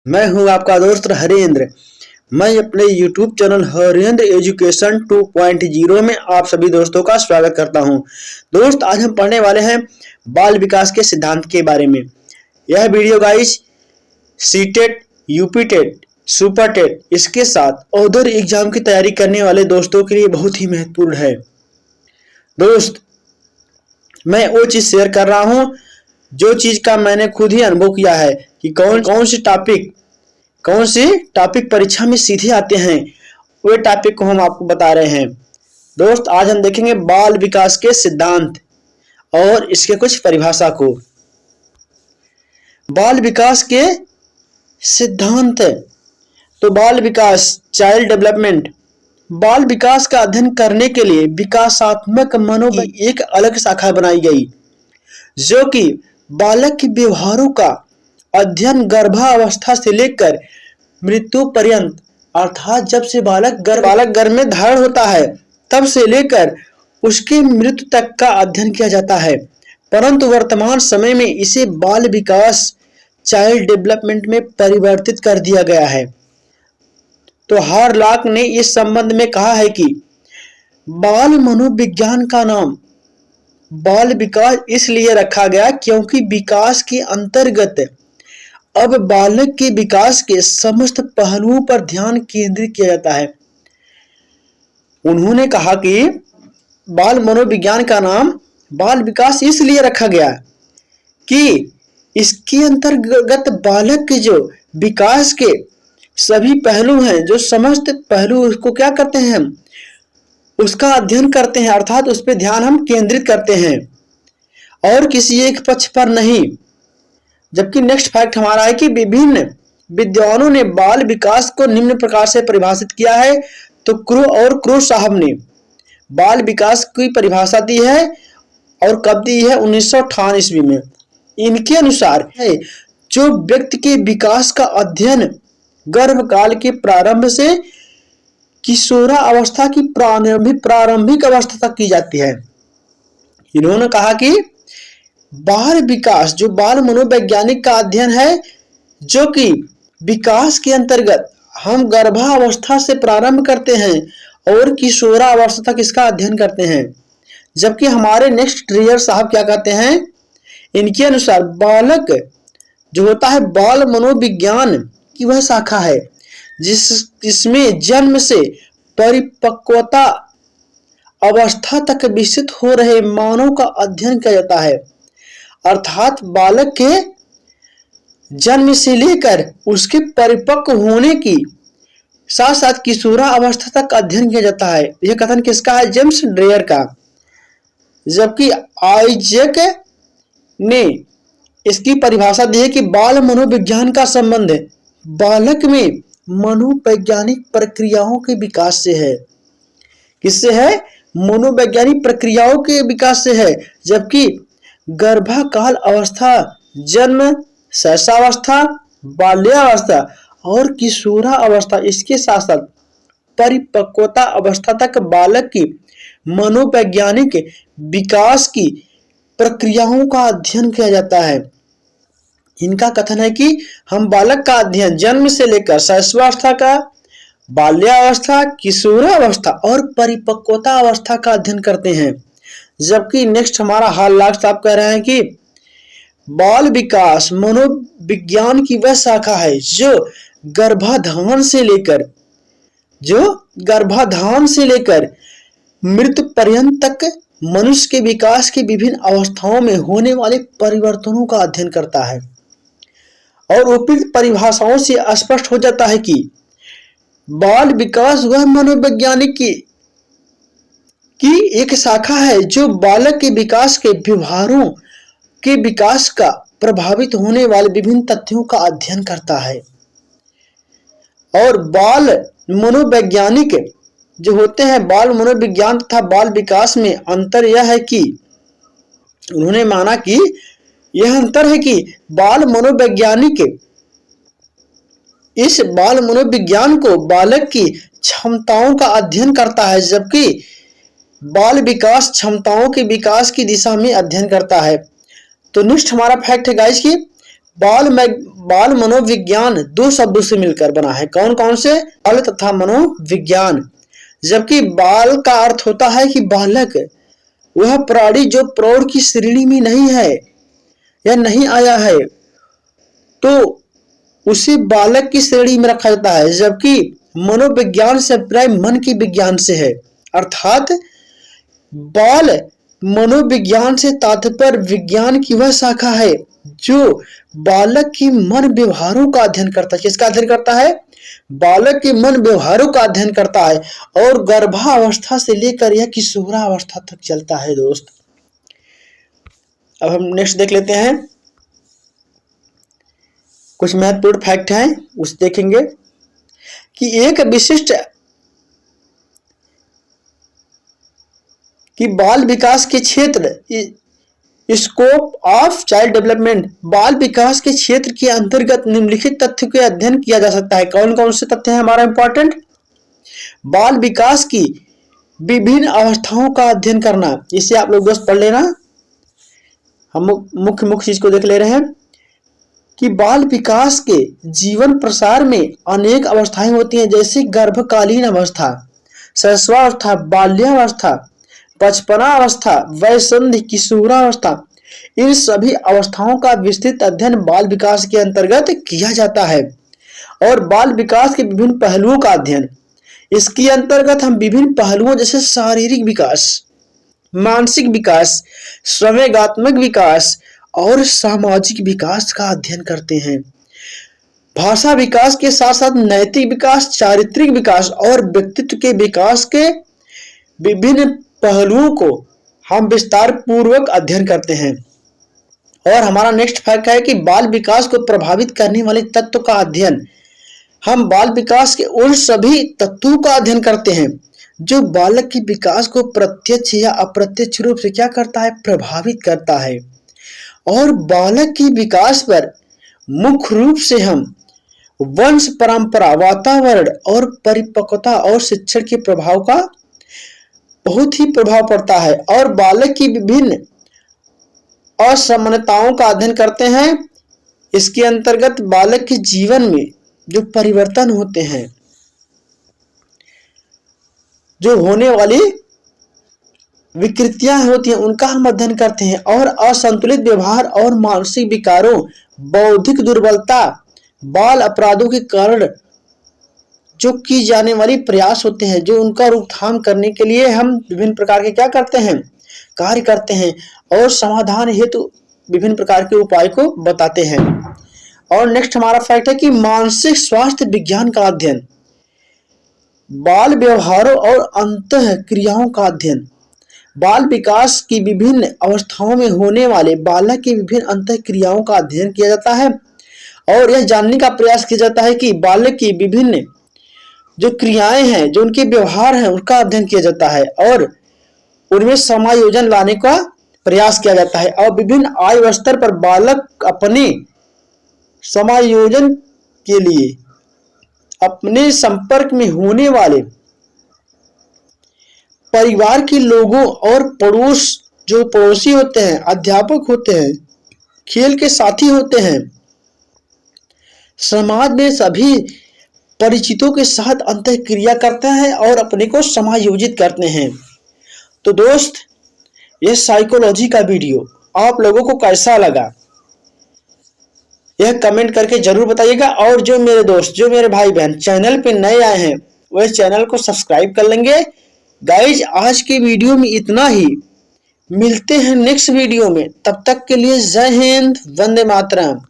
मैं हूं आपका दोस्त हरेंद्र। मैं अपने YouTube चैनल हरेंद्र एजुकेशन 2.0 में आप सभी दोस्तों का स्वागत करता हूं। दोस्त, आज हम पढ़ने वाले हैं बाल विकास के सिद्धांत के बारे में। यह video guys CTET, UPTET, Super TET इसके साथ अदर एग्जाम की तैयारी करने वाले दोस्तों के लिए बहुत ही महत्वपूर्ण है। दोस्त, मैं वो चीज शेयर कर रहा हूं जो चीज का मैंने खुद ही अनुभव किया है कि कौन सी टॉपिक परीक्षा में सीधे आते हैं, वे टॉपिक को हम आपको बता रहे हैं। दोस्त, आज हम देखेंगे बाल विकास के सिद्धांत और इसके कुछ परिभाषा को। बाल विकास के सिद्धांत। तो बाल विकास, चाइल्ड डेवलपमेंट, बाल विकास का अध्ययन करने के लिए विकासात्मक मनोविज्ञान की एक अलग शाखा बनाई गई, जो कि बालक के व्यवहारों का अध्ययन गर्भावस्था से लेकर मृत्यु पर्यंत, अर्थात जब से बालक गर्भ में धारण होता है तब से लेकर उसके मृत्यु तक का अध्ययन किया जाता है। परंतु वर्तमान समय में इसे बाल विकास, चाइल्ड डेवलपमेंट में परिवर्तित कर दिया गया है। तो हारलॉक ने इस संबंध में कहा है कि बाल मनोविज्ञान का नाम बाल विकास इसलिए रखा गया क्योंकि विकास के अंतर्गत अब बालक के विकास के समस्त पहलुओं पर ध्यान केंद्रित किया जाता है। उन्होंने कहा कि बाल मनोविज्ञान का नाम बाल विकास इसलिए रखा गया कि इसके अंतर्गत बालक के जो विकास के सभी पहलू हैं, जो समस्त पहलू उसको क्या करते हैं, उसका अध्ययन करते हैं, अर्थात उस पर ध्यान हम केंद्रित करते हैं और किसी एक पक्ष पर नहीं। जबकि नेक्स्ट फैक्ट हमारा है कि विभिन्न विद्वानों ने बाल विकास को निम्न प्रकार से परिभाषित किया है। तो क्रो साहब ने बाल विकास की परिभाषा दी है और कब दी है? 1958 ईस्वी में। इनके अनुसार है जो व्यक्ति के विकास का अध्ययन गर्भकाल के प्रारंभ से किशोरावस्था की प्रारंभिक अवस्था तक की जाती है। इन्होंने कहा कि बाल विकास जो बाल मनोवैज्ञानिक का अध्ययन है, जो कि विकास के अंतर्गत हम गर्भावस्था से प्रारंभ करते हैं और किशोरावस्था तक इसका अध्ययन करते हैं। जबकि हमारे नेक्स्ट ट्रियर साहब क्या कहते हैं? इनके अनुसार बालक जो होता है बाल मनोविज्ञान की वह शाखा है जिसमें जन्म से परिपक्वता अवस्था तक विकसित हो रहे मानव का अध्ययन किया जाता है। अर्थात बालक के जन्म से लेकर उसके परिपक्व होने की साथ साथ किशोरावस्था तक अध्ययन किया जाता है। यह कथन किसका है? जेम्स ड्रेयर का। जबकि आइजैक ने इसकी परिभाषा दी है कि बाल मनोविज्ञान का संबंध बालक में मनोवैज्ञानिक प्रक्रियाओं के विकास से है। किससे है? मनोवैज्ञानिक प्रक्रियाओं के विकास से है। जबकि गर्भाकाल अवस्था, जन्म, शैशवावस्था, बाल्यावस्था और किशोरावस्था, इसके साथ साथ परिपक्वता अवस्था तक बालक की मनोवैज्ञानिक विकास की प्रक्रियाओं का अध्ययन किया जाता है। इनका कथन है कि हम बालक का अध्ययन जन्म से लेकर शैशवावस्था का, बाल्यावस्था, किशोरावस्था और परिपक्वता अवस्था का अध्ययन करते हैं। जबकि नेक्स्ट हमारा हारलॉक साहब कह रहे हैं कि बाल विकास मनोविज्ञान की वह शाखा है जो गर्भाधान से लेकर मृत्यु पर्यंत तक मनुष्य के विकास की विभिन्न अवस्थाओं में होने वाले परिवर्तनों का अध्ययन करता है। और उपयुक्त परिभाषाओं से स्पष्ट हो जाता है कि बाल विकास वह मनोवैज्ञानिक की एक शाखा है जो बालक के विकास के व्यवहारों के विकास का प्रभावित होने वाले विभिन्न तथ्यों का अध्ययन करता है। और बाल मनोवैज्ञानिक जो होते हैं, बाल मनोविज्ञान तथा बाल विकास में अंतर यह है कि उन्होंने माना कि यह अंतर है कि बाल मनोवैज्ञानिक इस बाल मनोविज्ञान को बालक की क्षमताओं का अध्ययन करता है, जबकि बाल विकास क्षमताओं के विकास की दिशा में अध्ययन करता है। तो नेक्स्ट हमारा फैक्ट है गाइस कि बाल मनोविज्ञान दो शब्दों से मिलकर बना है। कौन कौन से? बाल तथा मनोविज्ञान। जबकि बाल का अर्थ होता है कि बालक, वह प्राणी जो प्रौढ़ की श्रेणी में नहीं है या नहीं आया है, तो उसे बालक की श्रेणी में रखा जाता है। जबकि मनोविज्ञान से अभिप्राय मन के विज्ञान से है, अर्थात बाल मनोविज्ञान से तात्पर्य विज्ञान की वह शाखा है जो बालक के मन व्यवहारों का अध्ययन करता है। किसका अध्ययन करता है? बालक के मन व्यवहारों का अध्ययन करता है और गर्भावस्था से लेकर यह किशोरावस्था तक चलता है। दोस्त, अब हम नेक्स्ट देख लेते हैं। कुछ महत्वपूर्ण फैक्ट हैं, उस देखेंगे कि एक विशिष्ट कि बाल विकास के क्षेत्र, स्कोप ऑफ चाइल्ड डेवलपमेंट, बाल विकास के क्षेत्र के अंतर्गत निम्नलिखित तथ्य का अध्ययन किया जा सकता है। कौन कौन से तथ्य हैं हमारा इंपॉर्टेंट? बाल विकास की विभिन्न अवस्थाओं का अध्ययन करना, इसे आप लोग दोस्त पढ़ लेना। हम मुख्य चीज को देख ले रहे हैं कि बाल विकास के जीवन प्रसार में अनेक अवस्थाएं होती हैं, जैसे गर्भकालीन अवस्था, शैशवावस्था, बाल्यावस्था, बचपना अवस्था, वयसंधि, किशोरावस्था। इन सभी अवस्थाओं का विस्तृत अध्ययन बाल विकास के अंतर्गत किया जाता है। और बाल विकास के विभिन्न पहलुओं का अध्ययन, इसके अंतर्गत हम विभिन्न पहलुओं जैसे शारीरिक विकास, मानसिक विकास, संवेगात्मक विकास और सामाजिक विकास का अध्ययन करते हैं। भाषा विकास के साथ साथ नैतिक विकास, चारित्रिक विकास और व्यक्तित्व के विकास के विभिन्न पहलुओं को हम विस्तार पूर्वक अध्ययन करते हैं। और हमारा नेक्स्ट फैक्ट है कि बाल विकास को प्रभावित करने वाले तत्व का अध्ययन, हम बाल विकास के उन सभी तत्वों का अध्ययन करते हैं जो बालक के विकास को प्रत्यक्ष या अप्रत्यक्ष रूप से क्या करता है? प्रभावित करता है। और बालक के विकास पर मुख्य रूप से हम वंश परंपरा, वातावरण और परिपक्वता और शिक्षण के प्रभाव का बहुत ही प्रभाव पड़ता है। और बालक की विभिन्न असमानताओं का अध्ययन करते हैं। इसके अंतर्गत बालक के जीवन में जो परिवर्तन होते हैं, जो होने वाली विकृतियां होती हैं, उनका हम अध्ययन करते हैं। और असंतुलित व्यवहार और मानसिक विकारों, बौद्धिक दुर्बलता, बाल अपराधों के कारण जो की जाने वाली प्रयास होते हैं, जो उनका रोकथाम करने के लिए हम विभिन्न प्रकार के क्या करते हैं? कार्य करते हैं और समाधान हेतु विभिन्न प्रकार के उपाय को बताते हैं। और नेक्स्ट हमारा फैक्ट है कि मानसिक स्वास्थ्य विज्ञान का अध्ययन, बाल व्यवहारों और अंतः क्रियाओं का अध्ययन, बाल विकास की विभिन्न अवस्थाओं में होने वाले बालक की विभिन्न अंतः क्रियाओं का अध्ययन किया जाता है। और यह जानने का प्रयास किया जाता है कि बालक की विभिन्न जो क्रियाएं हैं, जो उनके व्यवहार हैं, उनका अध्ययन किया जाता है और उनमें समायोजन लाने का प्रयास किया जाता है। और विभिन्न आयु स्तर पर बालक अपने समायोजन के लिए अपने संपर्क में होने वाले परिवार के लोगों और जो पड़ोसी होते हैं, अध्यापक होते हैं, खेल के साथी होते हैं, समाज में सभी परिचितों के साथ अंतःक्रिया करते हैं और अपने को समायोजित करते हैं। तो दोस्त, यह साइकोलॉजी का वीडियो आप लोगों को कैसा लगा, यह कमेंट करके जरूर बताइएगा। और जो मेरे दोस्त, जो मेरे भाई बहन चैनल पे नए आए हैं, वह चैनल को सब्सक्राइब कर लेंगे। गाइज, आज के वीडियो में इतना ही, मिलते हैं नेक्स्ट वीडियो में। तब तक के लिए जय हिंद, वंदे मातरम।